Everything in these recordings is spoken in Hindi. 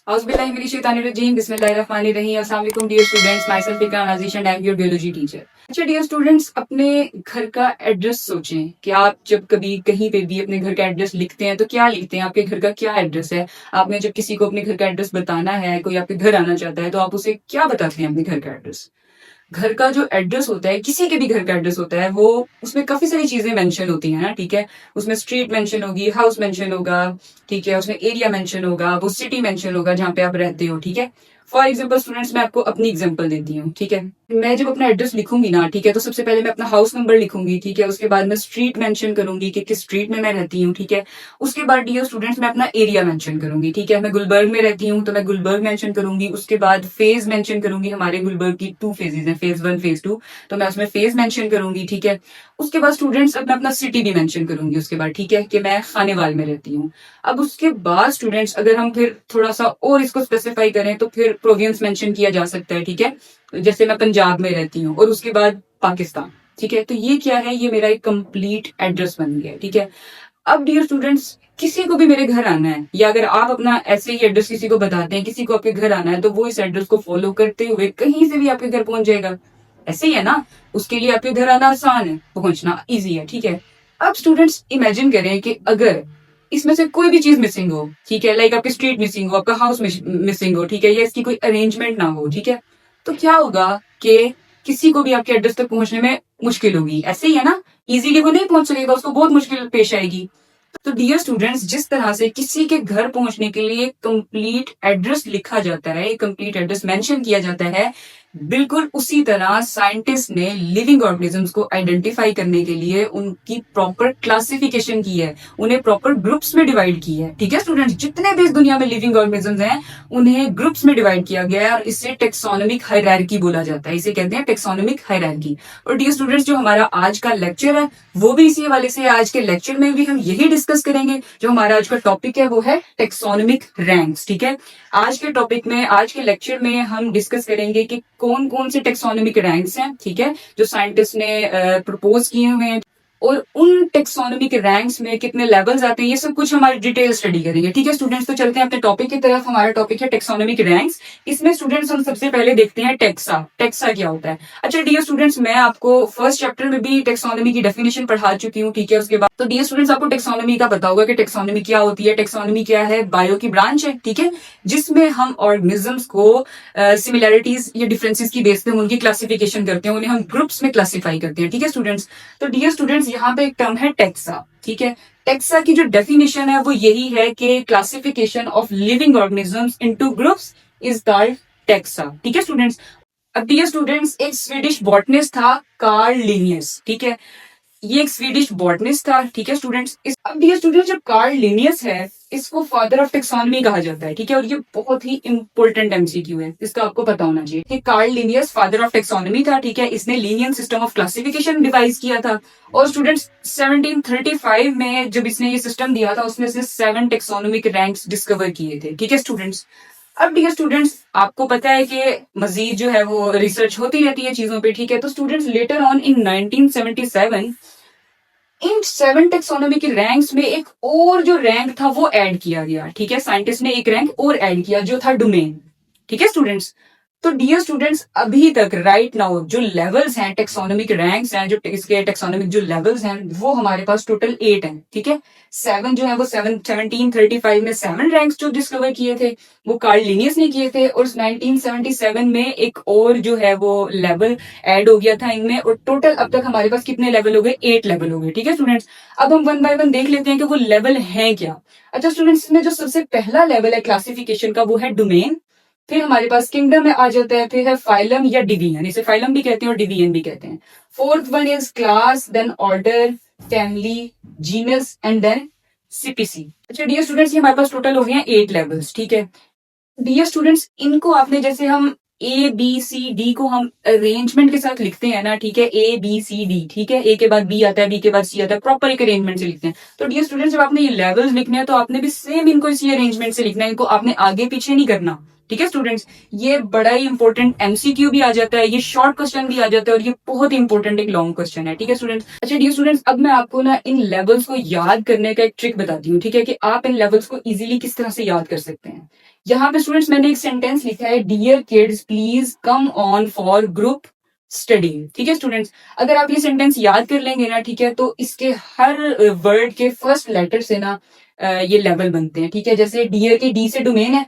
Auzubillahiminash-shaytanir-rajeem. Bismillahir-rahmanir-rahim. Assalamu alaikum dear students. Myself Ikram Aziz and I am your biology teacher. अच्छा डियर स्टूडेंट्स, अपने घर का एड्रेस सोचें कि आप जब कभी कहीं पे भी अपने घर का एड्रेस लिखते हैं तो क्या लिखते हैं, आपके घर का क्या एड्रेस है। आपने जब किसी को अपने घर का एड्रेस बताना है, कोई आपके घर आना चाहता है, तो आप उसे क्या बताते हैं अपने घर का एड्रेस। घर का जो एड्रेस होता है, किसी के भी घर का एड्रेस होता है, वो उसमें काफी सारी चीजें मेंशन होती हैं ना, ठीक है। उसमें स्ट्रीट मेंशन होगी, हाउस मेंशन होगा, ठीक है, उसमें एरिया मेंशन होगा, वो सिटी मेंशन होगा जहाँ पे आप रहते हो, ठीक है। फॉर एग्जाम्पल स्टूडेंट्स, मैं आपको अपनी एग्जाम्पल देती हूँ, ठीक है। मैं जब अपना एड्रेस लिखूंगी ना, ठीक है, तो सबसे पहले मैं अपना हाउस नंबर लिखूंगी, ठीक है। उसके बाद मैं स्ट्रीट मेंशन करूंगी कि किस स्ट्रीट में मैं रहती हूँ, ठीक है। उसके बाद डियर स्टूडेंट्स मैं अपना एरिया मेंशन करूंगी, ठीक है। मैं गुलबर्ग में रहती हूँ तो मैं गुलबर्ग मेंशन करूंगी। उसके बाद फेज मेंशन करूंगी, हमारे गुलबर्ग की 2 फेजेज हैं, फेज 1 फेज 2, तो मैं उसमें फेज मेंशन करूंगी, ठीक है। उसके बाद स्टूडेंट्स अब मैं अपना सिटी भी मेंशन करूंगी उसके बाद, ठीक है, कि मैं खानेवाल में रहती हूँ। अब उसके बाद स्टूडेंट्स अगर हम फिर थोड़ा सा और इसको स्पेसिफाई करें तो फिर प्रोविंस मेंशन किया जा सकता है, ठीक है। जैसे मैं पंजाब में रहती हूँ और उसके बाद पाकिस्तान, ठीक है। तो ये क्या है, ये मेरा एक कंप्लीट एड्रेस बन गया, ठीक है। अब डियर स्टूडेंट्स, किसी को भी मेरे घर आना है, या अगर आप अपना ऐसे ही एड्रेस किसी को बताते हैं, किसी को आपके घर आना है, तो वो इस एड्रेस को फॉलो करते हुए कहीं से भी आपके घर पहुंच जाएगा। ऐसे ही है ना, उसके लिए आपके घर आना आसान है, पहुंचना इजी है, ठीक है। अब स्टूडेंट्स इमेजिन करें कि अगर इसमें से कोई भी चीज मिसिंग हो, ठीक है, लाइक आपकी स्ट्रीट मिसिंग हो, आपका हाउस मिसिंग हो, ठीक है, या इसकी कोई अरेंजमेंट ना हो, ठीक है, तो क्या होगा कि किसी को भी आपके एड्रेस तक पहुंचने में मुश्किल होगी। ऐसे ही है ना, इजीली वो नहीं पहुंच सकेगा, उसको बहुत मुश्किल पेश आएगी। तो डियर स्टूडेंट्स, जिस तरह से किसी के घर पहुंचने के लिए कंप्लीट एड्रेस लिखा जाता है, कंप्लीट एड्रेस मेंशन किया जाता है, बिल्कुल उसी तरह साइंटिस्ट ने लिविंग ऑर्गेनिजम्स को आइडेंटिफाई करने के लिए उनकी प्रॉपर क्लासिफिकेशन की है, उन्हें प्रॉपर ग्रुप्स में डिवाइड की है, ठीक है स्टूडेंट्स। जितने भी इस दुनिया में लिविंग ऑर्गेनिजम्स हैं, उन्हें ग्रुप्स में डिवाइड किया गया है और इससे टेक्सोनोमिक हायरार्की बोला जाता है, इसे कहते हैं टेक्सोनोमिक हायरार्की। और डियर स्टूडेंट्स, जो हमारा आज का लेक्चर है वो भी इसी हवाले से, आज के लेक्चर में भी हम यही डिस्कस करेंगे। जो हमारा आज का टॉपिक है वो है टेक्सोनोमिक रैंक्स, ठीक है। आज के टॉपिक में, आज के लेक्चर में हम डिस्कस करेंगे कि कौन कौन से टेक्सोनोमिक रैंक्स हैं, ठीक है, जो साइंटिस्ट ने प्रपोज किए हुए हैं, और उन टेक्सोनोमिक रैंक्स में कितने लेवल्स आते हैं, ये सब कुछ हमारी डिटेल स्टडी करेंगे, ठीक है स्टूडेंट्स। तो चलते हैं अपने टॉपिक की तरफ। हमारा टॉपिक है टेक्सोनोमिक रैंक्स। इसमें स्टूडेंट्स हम सबसे पहले देखते हैं टेक्सा। टेक्सा क्या होता है। अच्छा डियर स्टूडेंट्स, मैं आपको फर्स्ट चैप्टर में भी टेक्सोनोमी की डेफिनेशन पढ़ा चुकी हूँ, ठीक है। उसके बाद तो डियर स्टूडेंट्स, आपको टेक्सोनोमी का पता होगा कि टेक्सोनोमी क्या होती है। टेक्सोनोमी क्या है, बायो की ब्रांच है, ठीक है, जिसमें हम ऑर्गेनिजम्स को सिमिलैरिटीज या डिफरेंसेस की बेस पे उनकी क्लासिफिकेशन करते हैं, उन्हें हम ग्रुप्स में क्लासिफाई करते हैं, ठीक है स्टूडेंट्स। तो डियर स्टूडेंट्स, यहाँ पे एक टर्म है टेक्सा, ठीक है। टेक्सा की जो डेफिनेशन है वो यही है कि classification of living organisms into groups is called taxa, ठीक है स्टूडेंट्स। अब डियर स्टूडेंट्स, एक स्वीडिश बॉटनिस्ट था कार्ल लिनियस, ठीक है। ये एक स्वीडिश बॉटनिस्ट था, ठीक है स्टूडेंट्स। अब डियर स्टूडेंट्स, जो कार्ल लिनियस है, इसको फादर ऑफ टेक्सोनोमी कहा जाता है, ठीक है। और ये बहुत ही इंपॉर्टेंट एमसीक्यू है, इसका आपको पता होना चाहिए कि Karl Linnaeus father of taxonomy था, ठीक है। इसने Linnean system of classification device किया था। और स्टूडेंट्स 1735 में जब इसने ये सिस्टम दिया था, उसमें से 7 टेक्सोनोमिक रैंक्स डिस्कवर किए थे, ठीक है स्टूडेंट्स। अब डियर स्टूडेंट्स, आपको पता है कि मजीद जो है वो रिसर्च होती रहती है चीजों पे, ठीक है। तो students, later on in 1977 in 7 taxonomy के रैंक्स में एक और जो रैंक था वो ऐड किया गया, ठीक है। साइंटिस्ट ने एक रैंक और ऐड किया जो था डोमेन, ठीक है स्टूडेंट्स। तो डियर स्टूडेंट्स, अभी तक राइट नाउ जो लेवल्स हैं, टेक्सोनोमिक रैंक्स हैं, जो इसके टेक्सोनोमिक जो लेवल्स हैं, वो हमारे पास टोटल 8 हैं, ठीक है। 7 जो है वो 1735 में 7 रैंक्स जो डिस्कवर किए थे वो कार्ल लिनियस ने किए थे, और 1977 में एक और जो है वो लेवल ऐड हो गया था इनमें, और टोटल अब तक हमारे पास कितने लेवल हो गए, 8 लेवल हो गए, ठीक है स्टूडेंट्स। अब हम वन बाय वन देख लेते हैं कि वो लेवल है क्या। अच्छा स्टूडेंट्स, इसमें जो सबसे पहला लेवल है क्लासिफिकेशन का वो है डोमेन। फिर हमारे पास किंगडम में आ जाता है, फिर है फाइलम या डिवीजन, इसे फाइलम भी कहते हैं और डिवीजन भी कहते हैं। Fourth one is class, then order, family, genus and then species. अच्छा डियर स्टूडेंट्स, ये हमारे पास टोटल हो गए हैं 8 लेवल्स, ठीक है। डियर स्टूडेंट्स, इनको आपने जैसे हम ए बी सी डी को हम अरेंजमेंट के साथ लिखते हैं ना, ठीक है, ए बी सी डी, ठीक है, ए के बाद बी आता है, बी के बाद सी आता है, प्रॉपर एक अरेंजमेंट से लिखते हैं। तो डियर स्टूडेंट्स, जब आपने ये लेवल्स लिखने हैं तो आपने भी सेम इनको इसी अरेंजमेंट से लिखना है, इनको आपने आगे पीछे नहीं करना, ठीक है स्टूडेंट्स। ये बड़ा ही इंपॉर्टेंट एमसीक्यू भी आ जाता है, ये शॉर्ट क्वेश्चन भी आ जाता है, और ये बहुत ही इंपॉर्टेंट एक लॉन्ग क्वेश्चन है, ठीक है स्टूडेंट्स। अच्छा डियर स्टूडेंट्स, अब मैं आपको ना इन लेवल्स को याद करने का एक ट्रिक बताती हूँ, ठीक है, कि आप इन लेवल्स को इजीली किस तरह से याद कर सकते हैं। यहाँ पे स्टूडेंट्स मैंने एक सेंटेंस लिखा है, dear kids please come on for group study. ठीक है स्टूडेंट्स, अगर आप ये सेंटेंस याद कर लेंगे ना, ठीक है, तो इसके हर वर्ड के फर्स्ट लेटर से ना ये लेवल बनते हैं। ठीक है, जैसे डियर के डी से डोमेन है,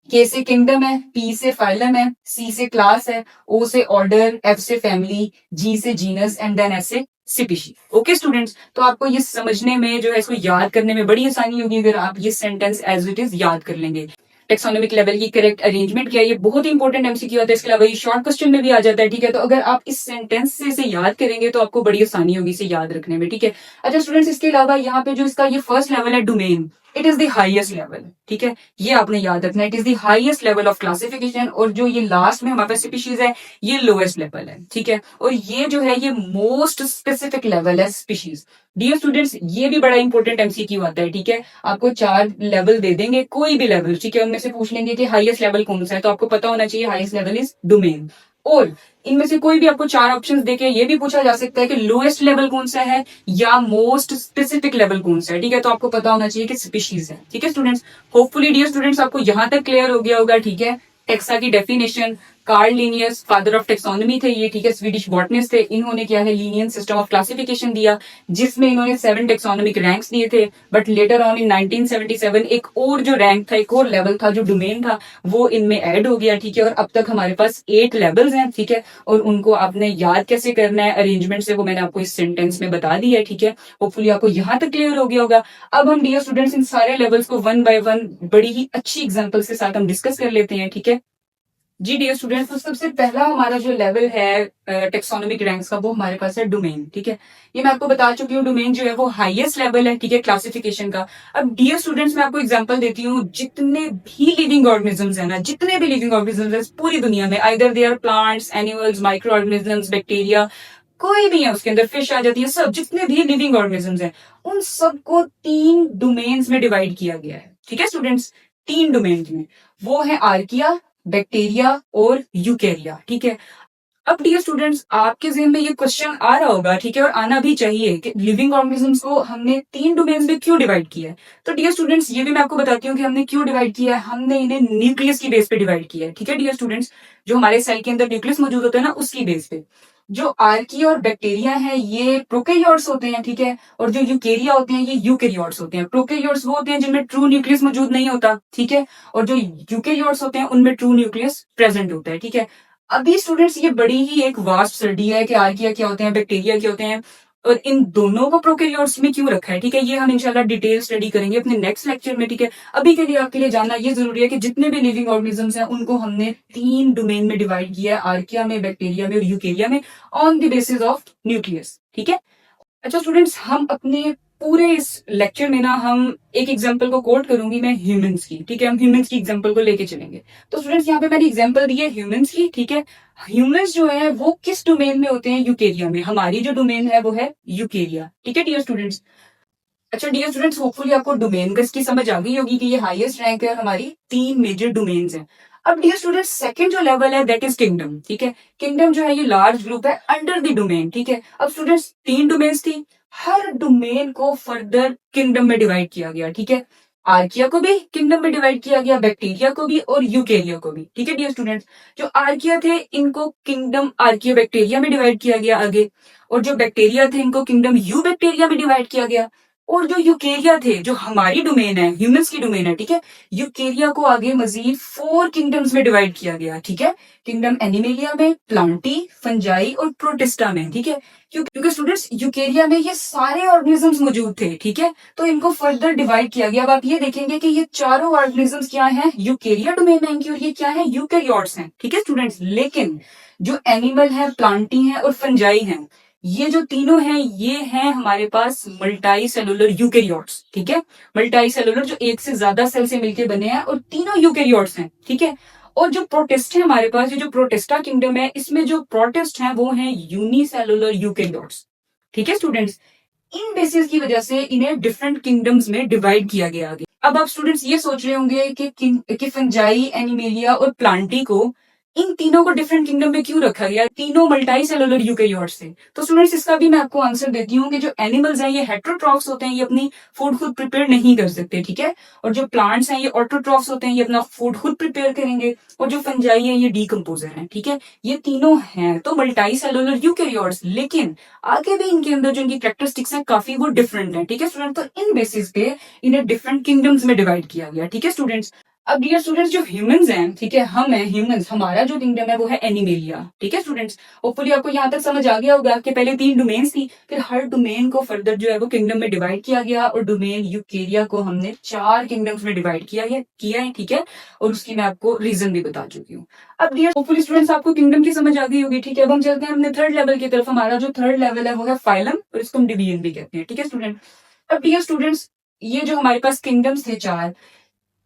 के से किंगडम है, पी से फाइलम है, सी से क्लास है, ओ से ऑर्डर, एफ से फैमिली, जी से जीनस एंड देन एस से स्पीशी। ओके स्टूडेंट्स, तो आपको ये समझने में जो है, इसको याद करने में बड़ी आसानी होगी अगर आप ये सेंटेंस एज इट इज याद कर लेंगे। टेक्सोनोमिक लेवल की करेक्ट अरेंजमेंट क्या है, ये बहुत ही इंपॉर्टेंट एमसीक्यू आता है। इसके अलावा ये शॉर्ट क्वेश्चन में भी आ जाता है। ठीक है, तो अगर आप इस सेंटेंस से इसे याद करेंगे तो आपको बड़ी आसानी होगी इसे याद रखने में। ठीक है, अच्छा स्टूडेंट्स, इसके अलावा यहाँ पे जो इसका ये फर्स्ट लेवल है domain, it is the highest level. ठीक है, ये आपने याद रखना है, it is the highest level of classification. और जो ये लास्ट में हमारे पास स्पीशीज है, ये लोएस्ट लेवल है। ठीक है, और ये जो है ये मोस्ट स्पेसिफिक लेवल है स्पीशीज। डियर स्टूडेंट्स, ये भी बड़ा इंपॉर्टेंट एमसीक्यू आता है। ठीक है, आपको 4 लेवल दे देंगे, कोई भी लेवल, ठीक है, उनमें से पूछ लेंगे कि हाईएस्ट लेवल कौन सा है, तो आपको पता होना चाहिए हाईएस्ट लेवल इज डोमेन। और इनमें से कोई भी आपको 4 ऑप्शंस देके ये भी पूछा जा सकता है कि लोएस्ट लेवल कौन सा है या मोस्ट स्पेसिफिक लेवल कौन सा है। ठीक है, तो आपको पता होना चाहिए कि स्पीशीज है। ठीक है स्टूडेंट्स, होपफुली डियर स्टूडेंट्स आपको यहां तक क्लियर हो गया होगा। ठीक है, टेक्सा की definition, Karl Linnaeus father of taxonomy थे ये। ठीक है, स्वीडिश बॉटनिस्ट थे। इन्होंने क्या है, लीनियन सिस्टम ऑफ क्लासिफिकेशन दिया, जिसमें इन्होंने 7 टेक्सोनॉमिक रैंक्स दिए थे। बट लेटर ऑन इन 1977 एक और जो रैंक था, एक और लेवल था, जो डोमेन था, वो इनमें ऐड हो गया। ठीक है, और अब तक हमारे पास 8 लेवल्स हैं। ठीक है, और उनको आपने याद कैसे करना है अरेंजमेंट से, वो मैंने आपको इस सेंटेंस में बता दिया है। ठीक है, होपफुली आपको यहां तक क्लियर हो गया होगा। अब हम डियर स्टूडेंट्स इन सारे लेवल्स को वन बाय वन बड़ी ही अच्छी एग्जांपल्स के साथ हम डिस्कस कर लेते हैं। ठीक है जी डियर स्टूडेंट्स, तो सबसे पहला हमारा जो लेवल है टेक्सोनोमिक रैंक्स का, वो हमारे पास है डोमेन। ठीक है, ये मैं आपको बता चुकी हूँ, डोमेन जो है वो हाईएस्ट लेवल है। ठीक है, क्लासिफिकेशन का। अब डियर स्टूडेंट्स, मैं आपको एग्जांपल देती हूँ, जितने भी लिविंग ऑर्गेनिजम्स है ना, जितने भी लिविंग ऑर्गेनिजम्स है पूरी दुनिया में, either they are plants, animals, micro organisms, bacteria, कोई भी है, उसके अंदर फिश आ जाती है, सब जितने भी लिविंग ऑर्गेनिजम्स हैं, उन सबको 3 डोमेन्स में डिवाइड किया गया है। ठीक है स्टूडेंट्स, 3 डोमेन्स में, वो है आर्किया, बैक्टीरिया और यूकेरिया। ठीक है, अब डियर स्टूडेंट्स, आपके जहन में ये क्वेश्चन आ रहा होगा, ठीक है, और आना भी चाहिए, कि लिविंग ऑर्गेनिजम्स को हमने 3 डोमेन्स में क्यों डिवाइड किया है। तो डियर स्टूडेंट्स, ये भी मैं आपको बताती हूँ कि हमने क्यों डिवाइड किया है। हमने इन्हें न्यूक्लियस की बेस पे डिवाइड किया है। ठीक है डियर स्टूडेंट्स, जो हमारे सेल के अंदर न्यूक्लियस मौजूद होता है ना, उसकी बेस पे। जो आर्की और बैक्टीरिया है, ये प्रोकैरियोट्स होते हैं। ठीक है, और जो यूकेरिया होते हैं, ये यूकेरियोट्स होते हैं। प्रोकैरियोट्स वो होते हैं जिनमें ट्रू न्यूक्लियस मौजूद नहीं होता। ठीक है, और जो यूकेरियोट्स होते हैं, उनमें ट्रू न्यूक्लियस प्रेजेंट होता है। ठीक है, अभी स्टूडेंट्स ये बड़ी ही एक वास्ट स्टडी है कि आर्किया क्या होते हैं, बैक्टीरिया क्या होते हैं, और इन दोनों को प्रोकैरियोट्स में क्यों रखा है। ठीक है, ये हम इंशाल्लाह डिटेल स्टडी करेंगे अपने नेक्स्ट लेक्चर में। ठीक है, अभी के लिए आपके लिए जानना ये जरूरी है कि जितने भी लिविंग ऑर्गेनिजम्स हैं, उनको हमने 3 डोमेन में डिवाइड किया है, आर्किया में, बैक्टीरिया में और यूकेरिया में, on the basis of nucleus. ठीक है, अच्छा स्टूडेंट्स, हम अपने पूरे इस लेक्चर में ना, हम एक एग्जांपल को कोट करूंगी मैं ह्यूमंस की। ठीक है, हम ह्यूमंस की एग्जांपल को लेके चलेंगे। तो स्टूडेंट्स, यहाँ पे मैंने एग्जांपल दी है ह्यूमंस की। ठीक है, ह्यूमंस जो है वो किस डोमेन में होते हैं, यूकेरिया में। हमारी जो डोमेन है वो है यूकेरिया। ठीक है डियर स्टूडेंट्स, अच्छा डियर स्टूडेंट्स, होपफुली आपको डोमेन का इसकी समझ आ गई होगी कि ये हाईएस्ट रैंक है और हमारी 3 मेजर डोमेन्स हैं। अब डियर स्टूडेंट्स, सेकंड जो लेवल है दैट इज किंगडम। ठीक है, किंगडम जो है ये लार्ज ग्रुप है अंडर द डोमेन। ठीक है, अब स्टूडेंट्स 3 डोमेन्स थी, हर डोमेन को फर्दर किंगडम में डिवाइड किया गया। ठीक है, आर्किया को भी किंगडम में डिवाइड किया गया, बैक्टीरिया को भी और यूकेरिया को भी। ठीक है डियर स्टूडेंट्स, जो आर्किया थे इनको किंगडम आर्किया बैक्टीरिया में डिवाइड किया गया आगे, और जो बैक्टीरिया थे इनको किंगडम यू बैक्टीरिया में डिवाइड किया गया, और जो यूकेरिया थे, जो हमारी डोमेन है, ह्यूमंस की डोमेन है, ठीक है, यूकेरिया को आगे मजीद 4 किंगडम्स में डिवाइड किया गया। ठीक है, किंगडम एनिमेलिया में, प्लांटी, फंजाई और प्रोटिस्टा में। ठीक है, क्योंकि स्टूडेंट्स यूकेरिया में ये सारे ऑर्गेनिजम्स मौजूद थे। ठीक है, तो इनको फर्दर डिवाइड किया गया। अब आप ये देखेंगे कि ये चारों ऑर्गेनिजम्स क्या हैं, यूकेरिया डोमेन में इनकी, और ये क्या है, यूकेरियोट्स हैं। ठीक है स्टूडेंट्स, लेकिन जो एनिमल है, प्लांटी है और फंजाई है, ये जो तीनों हैं, ये हैं हमारे पास मल्टी सेलुलर यूकेरियोट्स। ठीक है, मल्टी सेलुलर, जो एक से ज्यादा सेल से मिलकर बने हैं, और तीनों यूकेरियोट्स हैं। ठीक है, और जो प्रोटिस्ट है हमारे पास, ये जो प्रोटिस्टा किंगडम है, इसमें जो प्रोटिस्ट हैं वो हैं यूनिसेलुलर यूकेरियोट्स। ठीक है स्टूडेंट्स, इन बेसिस की वजह से इन्हें डिफरेंट किंगडम्स में डिवाइड किया गया आगे। अब आप स्टूडेंट्स ये सोच रहे होंगे कि फंजाई, एनिमेलिया और प्लांटी को इन तीनों को डिफरेंट किंगडम में क्यों रखा गया? तीनों मल्टी सेलुलर यूकेरियोट्स थे। तो स्टूडेंट्स इसका भी मैं आपको आंसर देती हूँ कि जो एनिमल्स हैं ये हेट्रोट्रॉफ्स होते हैं, ये अपनी फूड खुद प्रिपेयर नहीं कर सकते, ठीक है। और जो प्लांट्स हैं ये ऑटोट्रॉफ्स होते हैं, ये अपना फूड खुद प्रिपेयर करेंगे। और जो फंजाई है ये डीकम्पोजर हैं, ठीक है। ये तीनों हैं तो मल्टी सेलुलर यूकेरियोट्स, लेकिन आगे भी इनके अंदर जो इनकी कैरेक्टरिस्टिक्स हैं काफी वो डिफरेंट है, ठीक है स्टूडेंट। तो इन बेसिस पे इन्हें डिफरेंट किंगडम्स में डिवाइड किया गया, ठीक है स्टूडेंट्स। अब डियर स्टूडेंट्स जो ह्यूमंस हैं, ठीक है, हम हैं ह्यूमंस, हमारा जो किंगडम है वो है एनिमेलिया, ठीक है स्टूडेंट्स। होपफुली आपको यहाँ तक समझ आ गया होगा कि पहले 3 डोमेन्स थी, फिर हर डोमेन को फर्दर जो है वो किंगडम में डिवाइड किया गया, और डोमेन यूकेरिया को हमने 4 किंगडम्स में डिवाइड किया है, ठीक है। और उसकी मैं आपको रीजन भी बता चुकी हूँ। अब डियर होपफुली स्टूडेंट्स आपको किंगडम की समझ आ गई होगी, ठीक है। अब हम चलते हैं अपने थर्ड लेवल की तरफ। हमारा जो थर्ड लेवल है वो है फाइलम, और इसको हम डिवीजन भी कहते हैं, ठीक है स्टूडेंट। अब डियर स्टूडेंट्स ये जो हमारे पास किंगडम्स थे 4,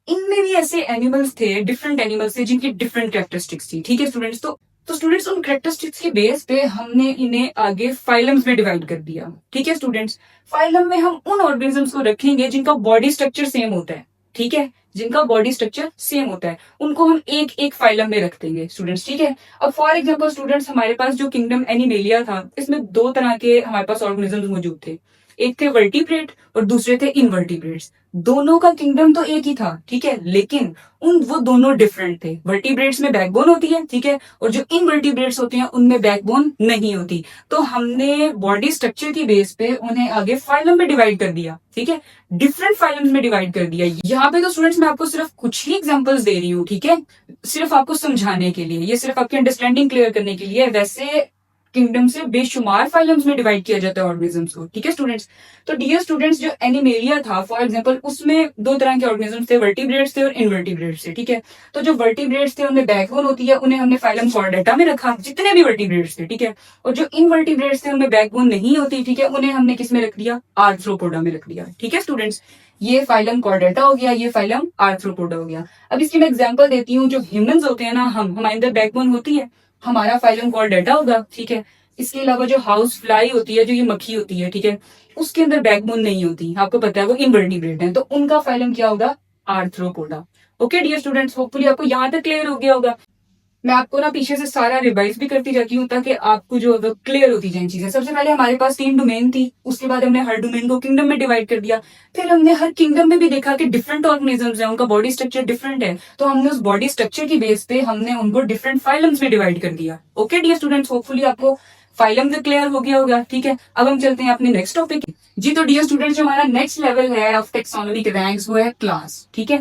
इनमें भी ऐसे एनिमल्स थे, डिफरेंट एनिमल्स थे जिनकी डिफरेंट कैरेक्टरिस्टिक्स थी, ठीक है स्टूडेंट्स। तो स्टूडेंट्स उन कैरेक्टरिस्टिक्स के बेस पे हमने इन्हें आगे फाइलम्स में डिवाइड कर दिया, ठीक है स्टूडेंट्स। फाइलम में हम उन ऑर्गेनिजम्स को रखेंगे जिनका बॉडी स्ट्रक्चर सेम होता है, ठीक है, जिनका बॉडी स्ट्रक्चर सेम होता है उनको हम एक एक फाइलम में रख देंगे स्टूडेंट्स, ठीक है। अब फॉर एग्जांपल स्टूडेंट्स हमारे पास जो किंगडम एनिमेलिया था, इसमें 2 तरह के हमारे पास ऑर्गेनिजम्स मौजूद थे। एक थे वर्टिब्रेट और दूसरे थे इनवर्टिब्रेट्स। दोनों का किंगडम तो एक ही था, ठीक है, लेकिन वो दोनों डिफरेंट थे। वर्टिब्रेट्स में बैकबोन होती है, ठीक है, और जो इनवर्टिब्रेट्स होते हैं उनमें बैकबोन नहीं होती। तो हमने बॉडी स्ट्रक्चर की बेस पे उन्हें आगे फाइलम में डिवाइड कर दिया, ठीक है, डिफरेंट फाइलम्स में डिवाइड कर दिया। यहाँ पे तो स्टूडेंट्स मैं आपको सिर्फ कुछ ही एग्जांपल्स दे रही हूँ, ठीक है, सिर्फ आपको समझाने के लिए, ये सिर्फ आपकी अंडरस्टैंडिंग क्लियर करने के लिए। वैसे किंगडम से बेशुमार फाइलम्स में डिवाइड किया जाता है ऑर्गेनिजम्स को, ठीक है स्टूडेंट्स। तो डियर स्टूडेंट्स जो एनिमेलिया था फॉर एग्जांपल, उसमें 2 तरह के ऑर्गेनिजम्स थे, वर्टिब्रेट्स थे और इनवर्टिब्रेट्स थे, ठीक है। तो जो वर्टिब्रेट्स थे उनमें बैकबोन होती है, उन्हें हमने फाइलम कॉर्डेटा में रखा, जितने भी वर्टिब्रेट्स थे, ठीक है। और जो इनवर्टिब्रेट्स थे उनमें बैकबोन नहीं होती, ठीक है, उन्हें हमने किस में रख दिया? आर्थ्रोपोडा में रख दिया, ठीक है स्टूडेंट्स। ये फाइलम कॉर्डेटा हो गया, ये फाइलम आर्थ्रोपोडा हो गया। अब इसकी मैं एग्जांपल देती हूँ। जो ह्यूमंस होते हैं ना, हमारे अंदर बैकबोन होती है, हमारा फाइलम कॉर्डेटा होगा, ठीक है। इसके अलावा जो हाउस फ्लाई होती है, जो ये मक्खी होती है, ठीक है, उसके अंदर बैकबोन नहीं होती, आपको पता है वो इनवर्टिब्रेट है, तो उनका फाइलम क्या होगा? Arthropoda. Okay dear students, hopefully आपको यहाँ तक क्लियर हो गया होगा। मैं आपको ना पीछे से सारा रिवाइज भी करती जाती हूँ ताकि आपको जो है क्लियर होती जाए चीजें। सबसे पहले हमारे पास 3 डोमेन थी, उसके बाद हमने हर डोमेन को किंगडम में डिवाइड कर दिया। फिर हमने हर किंगडम में भी देखा कि डिफरेंट ऑर्गेनिजम्स हैं, उनका बॉडी स्ट्रक्चर डिफरेंट है, तो हमने उस बॉडी स्ट्रक्चर की बेस पे हमने उनको डिफरेंट फाइलम्स में डिवाइड कर दिया। ओके डियर स्टूडेंट्स, होपफुली आपको फाइलम तो क्लियर हो गया होगा, ठीक है। अब हम चलते हैं अपने नेक्स्ट टॉपिक जी। तो डियर स्टूडेंट्स जो हमारा नेक्स्ट लेवल है ऑफ टेक्सोनॉमिक रैंक्स वो है क्लास, ठीक है।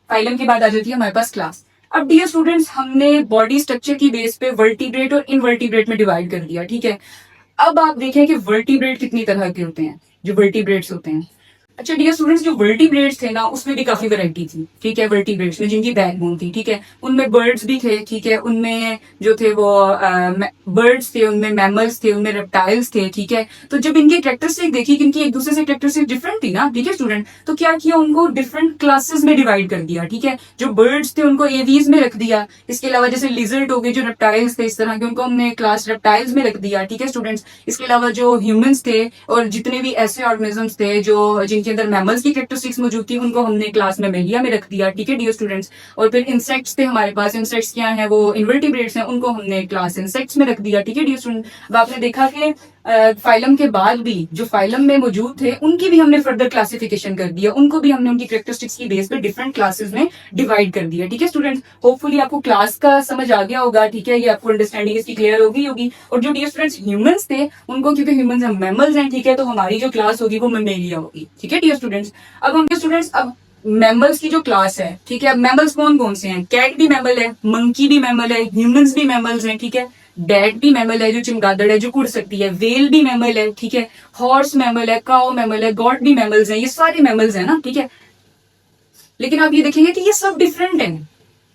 फाइलम के बाद आ जाती है हमारे पास क्लास। अब डियर स्टूडेंट्स हमने बॉडी स्ट्रक्चर की बेस पे वर्टिब्रेट और इनवर्टिब्रेट में डिवाइड कर दिया, ठीक है। अब आप देखें कि वर्टिब्रेट कितनी तरह के होते हैं, जो वर्टिब्रेट्स होते हैं। अच्छा डियर स्टूडेंट्स जो वर्टिब्रेट्स थे ना, उसमें भी काफी वैरायटी थी, ठीक है। वर्टिब्रेट्स में जिनकी बैकबोन थी, ठीक है, उनमें बर्ड्स भी थे, ठीक है, उनमें जो थे वो बर्ड्स थे, उनमें मैमल्स थे, उनमें रेप्टाइल्स थे, ठीक है। तो जब इनकी कैरेक्टरिस्टिक देखी कि इनकी एक दूसरे से कैरेक्टरिस्टिक डिफरेंट थी ना, ठीक है स्टूडेंट, तो क्या किया, उनको डिफरेंट क्लासेस में डिवाइड कर दिया, ठीक है। जो बर्ड्स थे उनको एवीज में रख दिया। इसके अलावा जैसे लिजर्ड हो गए, जो रेप्टाइल्स थे इस तरह के, उनको हमने क्लास रेप्टाइल्स में रख दिया, ठीक है स्टूडेंट्स। इसके अलावा जो ह्यूमंस थे और जितने भी ऐसे ऑर्गेनिजम्स थे जो जिनके अंदर मैमल्स की कैरेक्टरिस्टिक्स मौजूद थी, उनको हमने क्लास मेमेलिया में रख दिया, ठीक है डियर स्टूडेंट्स। और फिर इंसेक्ट्स थे हमारे पास, इंसेक्ट्स क्या है, वो इन्वर्टिब्रेट्स हैं, उनको हमने क्लास इंसेक्ट्स में रख दिया, ठीक है डियर स्टूडेंट। अब आपने देखा कि फाइलम के बाद भी जो फाइलम में मौजूद थे उनकी भी हमने फर्दर क्लासिफिकेशन कर दिया, उनको भी हमने उनकी कैरेक्टरिस्टिक्स की बेस पे डिफरेंट क्लासेस में डिवाइड कर दिया, ठीक है स्टूडेंट्स। होपफुली आपको क्लास का समझ आ गया होगा, ठीक है, ये आपको अंडरस्टैंडिंग इसकी क्लियर हो गई होगी। और जो डियर स्टूडेंट्स ह्यूमंस थे उनको, क्योंकि ह्यूमंस हम मैमल्स हैं, ठीक है, तो हमारी जो क्लास होगी वो मेमेलिया होगी, ठीक है डियर स्टूडेंट्स। अब हम स्टूडेंट्स अब मैमल्स की जो क्लास है, ठीक है, अब मैमल्स कौन कौन से हैं? कैट भी मैमल है, मंकी भी मैमल है, ह्यूमंस भी मैमल्स हैं, ठीक है। बैट भी मैमल है, जो चमगादड़ है, जो उड़ सकती है। वेल भी मैमल है, ठीक है। हॉर्स मैमल है, काउ मैमल है, गॉट भी मैमल्स हैं, ये सारे मैमल्स हैं ना, ठीक है। लेकिन आप ये देखेंगे कि ये सब डिफरेंट है,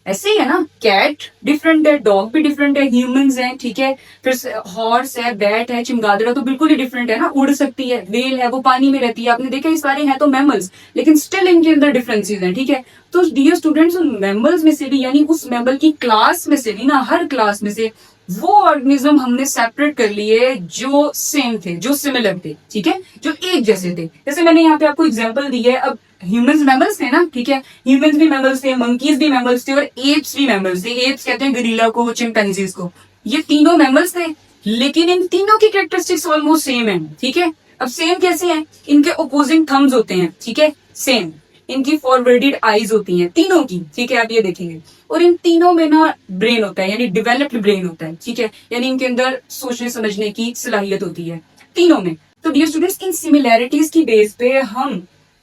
ऐसे ही है ना। कैट डिफरेंट है, डॉग भी डिफरेंट है, ह्यूमंस हैं, ठीक है। फिर हॉर्स है, बैट है, चमगादड़ तो बिल्कुल ही डिफरेंट है ना, उड़ सकती है। वेल है, वो पानी में रहती है। आपने देखा ये सारे हैं तो मैमल्स, लेकिन स्टिल इनके अंदर डिफरेंसेस हैं, ठीक है। तो डियर स्टूडेंट्स उन मैमल्स में से भी, यानी उस मैमल की क्लास में से भी ना, हर क्लास में से वो ऑर्गेनिज्म हमने सेपरेट कर लिए जो सेम थे, जो सिमिलर थे, ठीक है, जो एक जैसे थे। जैसे मैंने यहाँ पे आपको एग्जांपल दी है। अब ह्यूमंस मैमल्स थे ना, ठीक है, ह्यूमंस भी मैमल्स थे, मंकीज भी मैमल्स थे और एप्स भी मैमल्स थे। एप्स कहते हैं गरीला को, चिंपैंजीज को। ये तीनों मैमल्स थे, लेकिन इन तीनों की कैरेक्टरिस्टिक्स ऑलमोस्ट सेम है, ठीक है। अब सेम कैसे हैं? इनके ओपोजिंग थम्स होते हैं, ठीक है, सेम। इनकी फॉरवर्डेड आईज होती हैं तीनों की, ठीक है, आप ये देखेंगे। और इन तीनों में ना ब्रेन होता है, यानी डेवलप्ड ब्रेन होता है, ठीक है, यानी इनके अंदर सोचने समझने की सलाहियत होती है तीनों में। तो डियर स्टूडेंट्स, इन सिमिलैरिटीज की बेस पे हम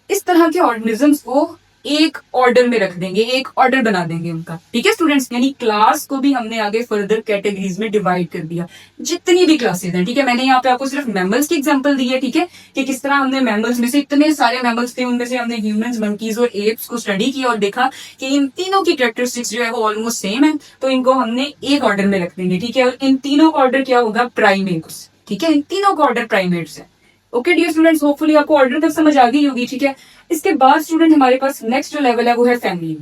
इस तरह के ऑर्गेनिजम्स को एक ऑर्डर में रख देंगे, एक ऑर्डर बना देंगे उनका, ठीक है स्टूडेंट्स। यानी क्लास को भी हमने आगे फर्दर कैटेगरीज में डिवाइड कर दिया, जितनी भी क्लासेस हैं, ठीक है। मैंने यहाँ पे आपको सिर्फ मैमल्स की एग्जांपल दी है, ठीक है, कि किस तरह हमने मैमल्स में से इतने सारे मैमल्स थे, उनमें से हमने ह्यूमंस, मंकीज और एप्स को स्टडी किया और देखा कि इन तीनों की कैरेक्टरिस्टिक्स जो है वो ऑलमोस्ट सेम है। तो इनको हमने एक ऑर्डर में रख देंगे, ठीक है। और इन तीनों का ऑर्डर क्या होगा? प्राइमेट्स, ठीक है, इन तीनों का ऑर्डर प्राइमेट्स है। ओके डियर स्टूडेंट्स, होपफुली आपको ऑर्डर तक समझ आ गई होगी, ठीक है। इसके बाद स्टूडेंट हमारे पास नेक्स्ट जो लेवल है वो है फैमिली।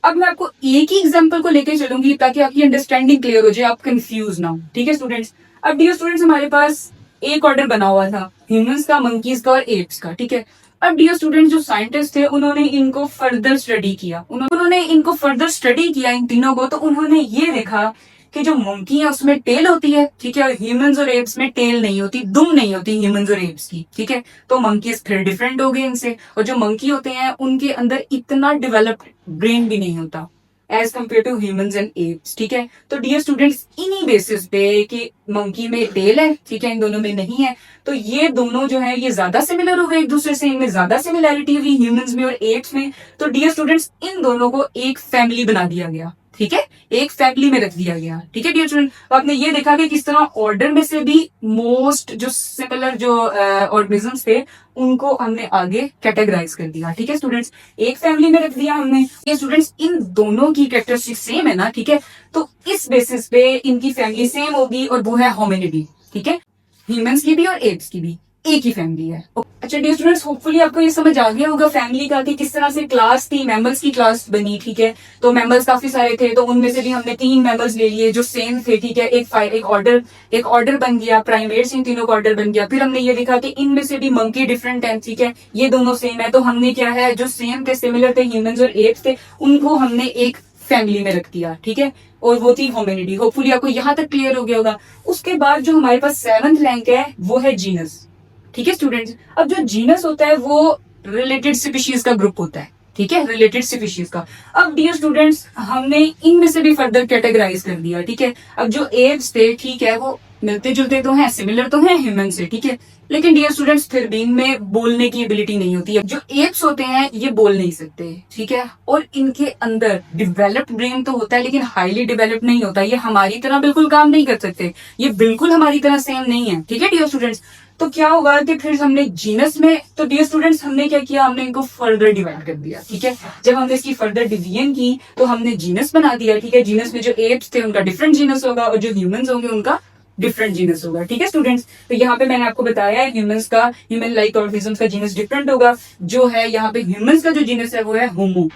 अब मैं आपको एक ही एग्जांपल को लेकर चलूंगी ताकि आपकी अंडरस्टैंडिंग क्लियर हो जाए, आप कंफ्यूज ना हो, ठीक है स्टूडेंट्स। अब डियर स्टूडेंट्स, हमारे पास एक ऑर्डर बना हुआ था ह्यूमंस का, मंकीज का और एप्स का, ठीक है। अब डियर स्टूडेंट्स, जो साइंटिस्ट थे उन्होंने इनको फर्दर स्टडी किया, उन्होंने इनको फर्दर स्टडी किया इन तीनों को। तो उन्होंने ये देखा कि जो मंकी है उसमें टेल होती है, ठीक है, और ह्यूमंस और एप्स में टेल नहीं होती, दुम नहीं होती ह्यूमंस और एप्स की, ठीक है। तो मंकीज फिर डिफरेंट हो गए इनसे। और जो मंकी होते हैं उनके अंदर इतना डेवलप्ड ब्रेन भी नहीं होता as compare to humans and apes, ठीक है। तो डियर स्टूडेंट्स, इन्हीं बेसिस पे कि मंकी में टेल है, ठीक है, इन दोनों में नहीं है, तो ये दोनों जो है ये ज्यादा सिमिलर हो गए एक दूसरे से, इनमें ज्यादा सिमिलैरिटी हुई ह्यूमंस में और एप्स में। तो डियर स्टूडेंट्स, इन दोनों को एक फैमिली बना दिया गया, ठीक है, एक फैमिली में रख दिया गया, ठीक है डियर स्टूडेंट। तो आपने ये देखा कि किस तरह ऑर्डर में से भी मोस्ट जो सिमिलर जो ऑर्गेनिजम्स थे उनको हमने आगे कैटेगराइज कर दिया, ठीक है स्टूडेंट्स, एक फैमिली में रख दिया हमने। ये स्टूडेंट्स, इन दोनों की कैरेक्टरिस्टिक सेम है ना, ठीक है, तो इस बेसिस पे इनकी फैमिली सेम होगी और वो है होमिनिडी, ठीक है, ह्यूमंस की भी और एप्स की भी एक ही फैमिली है। अच्छा डियर स्टूडेंट्स, होपफुली आपको ये समझ आ गया होगा फैमिली का कि किस तरह से क्लास थी, मैमल्स की क्लास बनी, ठीक है। तो मैमल्स काफी सारे थे, तो उनमें से भी हमने 3 मैमल्स ले लिए जो सेम थे, ठीक है, एक ऑर्डर बन गया, प्राइमेट्स इन तीनों का ऑर्डर बन गया। फिर हमने ये देखा कि इनमें से भी मंकी डिफरेंट है, ठीक है, ये दोनों सेम है। तो हमने क्या है, जो सेम थे, सिमिलर थे, ह्यूमंस और एप्स थे, उनको हमने एक फैमिली में रख दिया, ठीक है, और वो थी होमिनिडी। होपफुली आपको यहां तक क्लियर हो गया होगा। उसके बाद जो हमारे पास 7th रैंक है वो है जीनस, ठीक है स्टूडेंट्स। अब जो जीनस होता है वो रिलेटेड स्पीशीज का ग्रुप होता है, ठीक है, रिलेटेड स्पीशीज का। अब डियर स्टूडेंट्स, हमने इनमें से भी फर्दर कैटेगराइज कर दिया, ठीक है। अब जो एप्स थे, ठीक है, वो मिलते जुलते तो हैं, सिमिलर तो हैं ह्यूमन से, ठीक है, लेकिन डियर स्टूडेंट्स फिर भी इनमें बोलने की एबिलिटी नहीं होती है। जो एप्स होते हैं ये बोल नहीं सकते, ठीक है, और इनके अंदर डेवलप्ड ब्रेन तो होता है लेकिन हाईली डेवलप्ड नहीं होता। ये हमारी तरह बिल्कुल काम नहीं कर सकते, ये बिल्कुल हमारी तरह सेम नहीं है, ठीक है डियर स्टूडेंट्स। तो क्या होगा कि फिर हमने जीनस में, तो डियर स्टूडेंट्स हमने क्या किया, हमने इनको फर्दर डिवाइड कर दिया, ठीक है। जब हमने इसकी फर्दर डिवीजन की तो हमने जीनस बना दिया, ठीक है। जीनस में जो एप्स थे उनका डिफरेंट जीनस होगा और जो ह्यूमंस होंगे उनका डिफरेंट जीनस होगा, ठीक है स्टूडेंट्स। तो यहाँ पे मैंने आपको बताया है ह्यूमंस का, ह्यूमन लाइक ऑर्गेनिजम्स का जीनस डिफरेंट होगा। जो है यहाँ पे ह्यूमंस का जो जीनस है वो है होमो,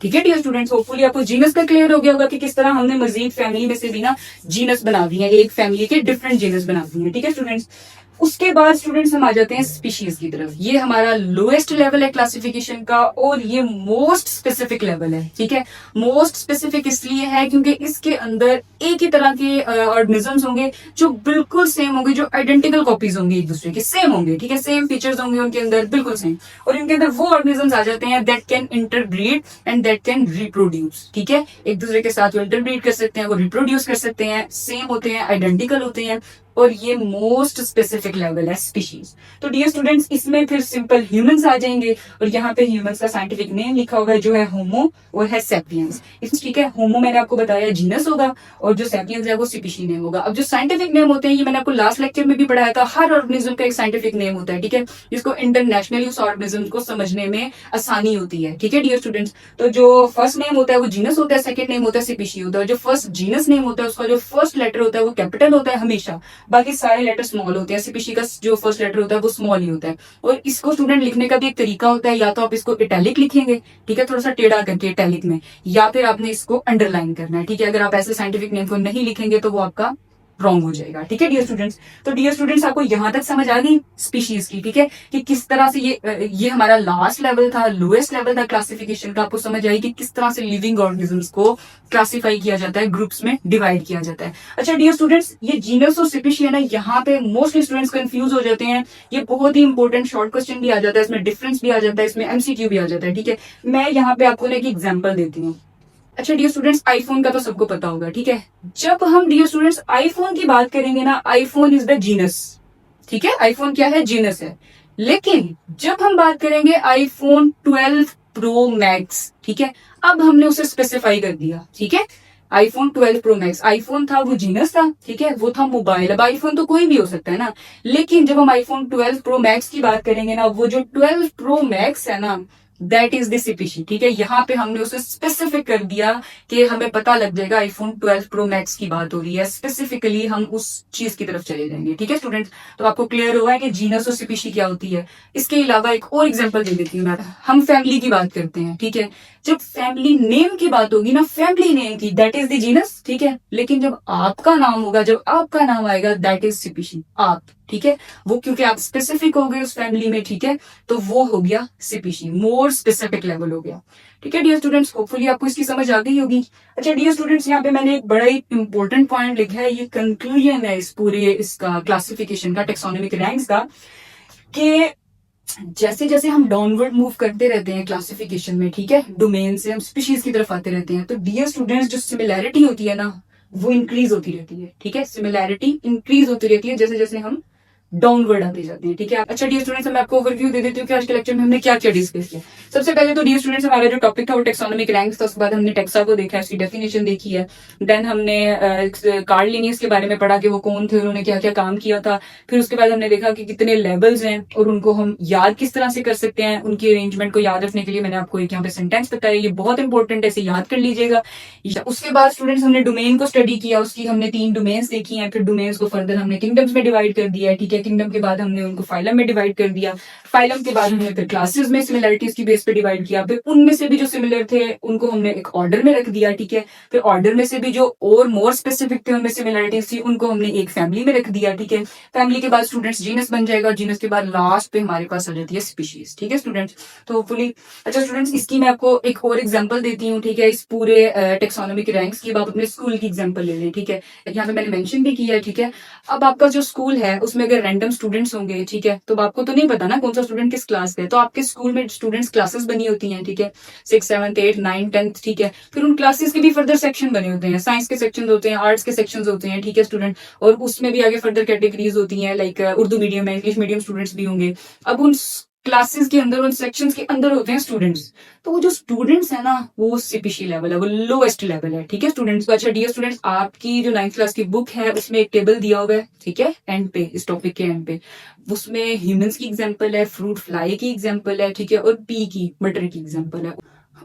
ठीक है डियर स्टूडेंट्स। होपफुली आपको जीनस का क्लियर हो गया होगा कि किस तरह हमने मजीद फैमिली में से भी ना जीनस बना दिए, एक फैमिली के डिफरेंट जीनस बना दिए, ठीक है स्टूडेंट्स। उसके बाद स्टूडेंट्स हम आ जाते हैं स्पीशीज की तरफ। ये हमारा लोएस्ट लेवल है क्लासिफिकेशन का और ये मोस्ट स्पेसिफिक लेवल है, ठीक है। मोस्ट स्पेसिफिक इसलिए है क्योंकि इसके अंदर एक ही तरह के ऑर्गेनिजम्स होंगे जो बिल्कुल सेम होंगे, जो आइडेंटिकल कॉपीज होंगे, एक दूसरे के सेम होंगे, ठीक है, सेम फीचर्स होंगे उनके अंदर बिल्कुल सेम। और इनके अंदर वो ऑर्गेनिजम्स आ जाते हैं that can interbreed and that can reproduce, ठीक है। एक दूसरे के साथ वो इंटरब्रीड कर सकते हैं, वो रिप्रोड्यूस कर सकते हैं, सेम होते हैं, आइडेंटिकल होते हैं, और ये मोस्ट स्पेसिफिक लेवल है स्पीशीज। तो डियर स्टूडेंट्स, इसमें फिर सिंपल ह्यूमंस आ जाएंगे और यहाँ पे ह्यूमंस का साइंटिफिक नेम लिखा होगा जो है होमो और है सेपियंस, ठीक है। होमो मैंने आपको बताया जीनस होगा और जो सेपियंस है वो स्पीशी नेम होगा। अब जो साइंटिफिक नेम होते हैं ये मैंने आपको लास्ट लेक्चर में भी पढ़ाया था, हर ऑर्गेनिज्म का एक साइंटिफिक नेम होता है, ठीक है, जिसको इंटरनेशनली उस ऑर्गेनिज्म को समझने में आसानी होती है, ठीक है डियर स्टूडेंट्स। तो जो फर्स्ट नेम होता है वो जीनस होता है, सेकंड नेम होता है स्पीशी होता है। जो फर्स्ट जीनस नेम होता है उसका जो फर्स्ट लेटर होता है वो कैपिटल होता है हमेशा, बाकी सारे लेटर स्मॉल होते हैं। सीपीसी का जो फर्स्ट लेटर होता है वो स्मॉल ही होता है। और इसको स्टूडेंट लिखने का भी एक तरीका होता है, या तो आप इसको इटैलिक लिखेंगे, ठीक है, थोड़ा सा टेढ़ा करके इटैलिक में, या फिर आपने इसको अंडरलाइन करना है, ठीक है। अगर आप ऐसे साइंटिफिक नेम को नहीं लिखेंगे तो वो आपका रॉन्ग हो जाएगा, ठीक है डियर स्टूडेंट्स। तो डियर स्टूडेंट्स, आपको यहां तक समझ आ गई स्पीशीज की, ठीक है, कि किस तरह से ये हमारा लास्ट लेवल था, लोएस्ट लेवल था क्लासिफिकेशन का। आपको समझ आई कि किस तरह से लिविंग ऑर्गेनिजम्स को क्लासिफाई किया जाता है, ग्रुप्स में डिवाइड किया जाता है। अच्छा डियर स्टूडेंट्स, ये जीनस और स्पीशी है ना, यहाँ पे मोस्टली स्टूडेंट्स कंफ्यूज हो जाते हैं। ये बहुत ही इंपॉर्टेंट शॉर्ट क्वेश्चन भी आ जाता है, इसमें डिफरेंस भी आ जाता है, इसमें एमसीक्यू भी आ जाता है, ठीक है। मैं यहाँ पे आपको ना एक एग्जाम्पल देती हूँ। अच्छा डियर स्टूडेंट्स, आईफोन का तो सबको पता होगा, ठीक है। जब हम डियर स्टूडेंट्स आईफोन की बात करेंगे ना, आईफोन इज द जीनस, ठीक है, आईफोन क्या है, जीनस है। लेकिन जब हम बात करेंगे आईफोन 12 प्रो मैक्स, ठीक है, अब हमने उसे स्पेसिफाई कर दिया, ठीक है। आईफोन 12 प्रो मैक्स, आईफोन था वो जीनस था, ठीक है, वो था मोबाइल। अब आईफोन तो कोई भी हो सकता है ना, लेकिन जब हम आईफोन 12 प्रो मैक्स की बात करेंगे ना, वो जो 12 प्रो मैक्स है ना, दैट इज द सीपीसी, ठीक है। यहाँ पे हमने उसे स्पेसिफिक कर दिया कि हमें पता लग जाएगा आईफोन 12 प्रो मैक्स की बात हो रही है, स्पेसिफिकली हम उस चीज की तरफ चले जाएंगे, ठीक है स्टूडेंट्स। तो आपको क्लियर हुआ है कि जीनस और सीपीसी क्या होती है। इसके अलावा एक और एग्जांपल दे देती हूँ मैं। हम फैमिली की बात करते हैं, ठीक है, जब फैमिली नेम की बात होगी ना, फैमिली नेम की, दैट इज द जीनस, ठीक है। लेकिन जब आपका नाम होगा, जब आपका नाम आएगा, दैट इज सीपीसी, आप, ठीक है। वो क्योंकि आप स्पेसिफिक हो गए उस फैमिली में, ठीक है, तो वो हो गया सीपीसी, मोर स्पेसिफिक लेवल हो गया, ठीक है डियर स्टूडेंट्स। होपफुली आपको इसकी समझ आ गई होगी। अच्छा डियर स्टूडेंट्स, यहाँ पे मैंने एक बड़ा ही इंपॉर्टेंट पॉइंट लिखा है, ये कंक्लूजन है इस पूरे इसका क्लासिफिकेशन का, टेक्सोनोमिक रैंक्स का, कि जैसे जैसे हम डाउनवर्ड मूव करते रहते हैं क्लासिफिकेशन में, ठीक है, डोमेन से हम स्पीशीज की तरफ आते रहते हैं, तो डियर स्टूडेंट्स जो सिमिलैरिटी होती है ना, वो इंक्रीज होती रहती है, ठीक है। सिमिलैरिटी इंक्रीज होती रहती है जैसे जैसे हम डाउनवर्ड आते जाते हैं, ठीक है। अच्छा डियर स्टूडेंट्स, मैं आपको ओवरव्यू दे देती हूँ कि आज के लेक्चर में हमने क्या क्या डिस्कस किया। सबसे पहले तो डियर स्टूडेंट्स, हमारा जो टॉपिक था वो टेक्सोनोमिक रैंक्स था। उसके बाद हमने टेक्सा को देखा, उसकी डेफिनेशन देखी है। देन हमने कार्ल लिनियस के बारे में पढ़ा कि वो कौन थे, उन्होंने क्या क्या काम किया था। फिर उसके बाद हमने देखा कि कितने लेवल्स हैं और उनको हम याद किस तरह से कर सकते हैं। उनकी अरेंजमेंट को याद रखने के लिए मैंने आपको एक यहाँ पे सेंटेंस बताया, ये बहुत इंपॉर्टेंट है, इसे याद कर लीजिएगा। उसके बाद स्टूडेंट्स हमने डोमेन को स्टडी किया, उसकी हमने 3 डोमेन्स देखी हैं। फिर डोमेन्स को फर्दर हमने किंगडम्स में डिवाइड कर दिया है, ठीक है। किंगडम के बाद हमने उनको फाइलम में डिवाइड कर दिया। फाइलम के बाद हमने फिर क्लासेस में सिमिलरिटीज की बेस पे डिवाइड किया। फिर उनमें से भी जो सिमिलर थे उनको हमने एक ऑर्डर में रख दिया, ठीक है। फिर ऑर्डर में से भी जो और मोर स्पेसिफिक थे, उनमें सिमिलरिटीज थी, उनको हमने एक फैमिली में रख दिया, ठीक है। फैमिली के बाद स्टूडेंट्स जीनस बन जाएगा, जीनस के बाद लास्ट पे हमारे पास आ जाती है स्पीशीज, ठीक है स्टूडेंट्स। तो होपफुली, अच्छा स्टूडेंट्स, इसकी मैं आपको एक और एग्जांपल देती हूँ, ठीक है। इस पूरे टेक्सोनोमिक रैंक्स की आप अपने स्कूल की एग्जांपल ले लें, ठीक है। यहाँ पे मैंने मेंशन भी किया है, ठीक है। अब आपका जो स्कूल है उसमें अगर रैंडम स्टूडेंट्स होंगे, ठीक है, तो आपको तो नहीं पता ना कौन सा स्टूडेंट किस क्लास का है। तो आपके स्कूल में स्टूडेंट्स क्लासेस बनी होती हैं, ठीक है, 6, 7, 8, 9, 10, ठीक है। फिर उन क्लासेस के भी फर्दर सेक्शन बने होते हैं, साइंस के सेक्शन होते हैं, आर्ट्स के सेक्शन होते हैं, ठीक है स्टूडेंट। और उसमें भी आगे फर्दर कैटेगरीज होती हैं, लाइक उर्दू मीडियम है, इंग्लिश मीडियम स्टूडेंट्स भी होंगे। अब उन क्लासेस के अंदर, उन सेक्शंस के अंदर होते हैं स्टूडेंट्स। तो वो जो स्टूडेंट्स है ना, वो सीपीसी लेवल है, वो लोएस्ट लेवल है, ठीक है स्टूडेंट्स। अच्छा डियर स्टूडेंट्स, आपकी जो 9th क्लास की बुक है उसमें एक टेबल दिया हुआ है, ठीक है, एंड पे, इस टॉपिक के एंड पे। उसमें ह्यूमंस की एग्जांपल है, फ्रूट फ्लाई की एग्जांपल है, ठीक है, और पी की, मटर की एग्जांपल है।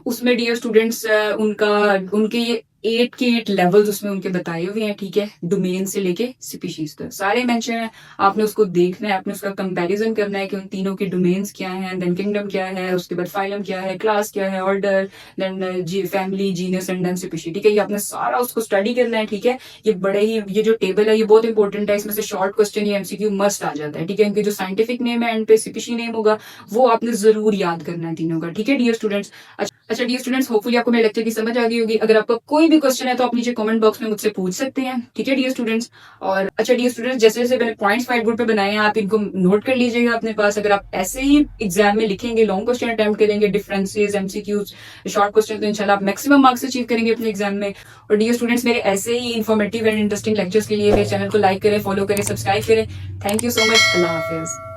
उसमें डियर स्टूडेंट्स उनके ये 8 के 8 लेवल्स उसमें उनके बताए हुए हैं, ठीक है, डोमेन से लेके स्पीशीज तक सारे मेंशन है। आपने उसको देखना है, आपने उसका कंपैरिजन करना है कि उन तीनों के डोमेन्स क्या हैं, देन किंगडम क्या है, उसके बाद फाइलम क्या है, क्लास क्या है, order, then family, genus and then species, ठीक है। ये आपने सारा उसको स्टडी करना है, ठीक है। ये जो टेबल है ये बहुत इंपॉर्टेंट है, इसमें से शॉर्ट क्वेश्चन या एमसीक्यू मस्ट आ जाता है, ठीक है। इनके जो साइंटिफिक नेम है एंड पे स्पीशी नेम होगा वो आपने जरूर याद करना है तीनों का, ठीक है डियर स्टूडेंट्स। अच्छा डियर स्टूडेंट्स, होपफुली आपको मेरे लेक्चर की समझ आ गई होगी। अगर आपका कोई भी क्वेश्चन है तो आप नीचे कमेंट बॉक्स में मुझसे पूछ सकते हैं, ठीक है डियर स्टूडेंट्स। और अच्छा डियर स्टूडेंट्स, जैसे जैसे मैंने पॉइंट्स व्हाइट बोर्ड पे बनाए हैं, आप इनको नोट कर लीजिएगा अपने पास। अगर आप ऐसे ही एग्जाम में लिखेंगे, लॉन्ग क्वेश्चन अटेम्प्ट करेंगे, डिफरेंसेस, एमसीक्यूज, शॉर्ट क्वेश्चन, तो इंशाल्लाह आप मैक्सिमम मार्क्स अचीव करेंगे अपने एग्जाम में। और डियर स्टूडेंट्स, मेरे ऐसे ही इन्फॉर्मेटिव एंड इंटरेस्टिंग लेक्चर्स के लिए मेरे चैनल को लाइक करें, फॉलो करें, सब्सक्राइब करें। Thank you so much. Allah Hafiz.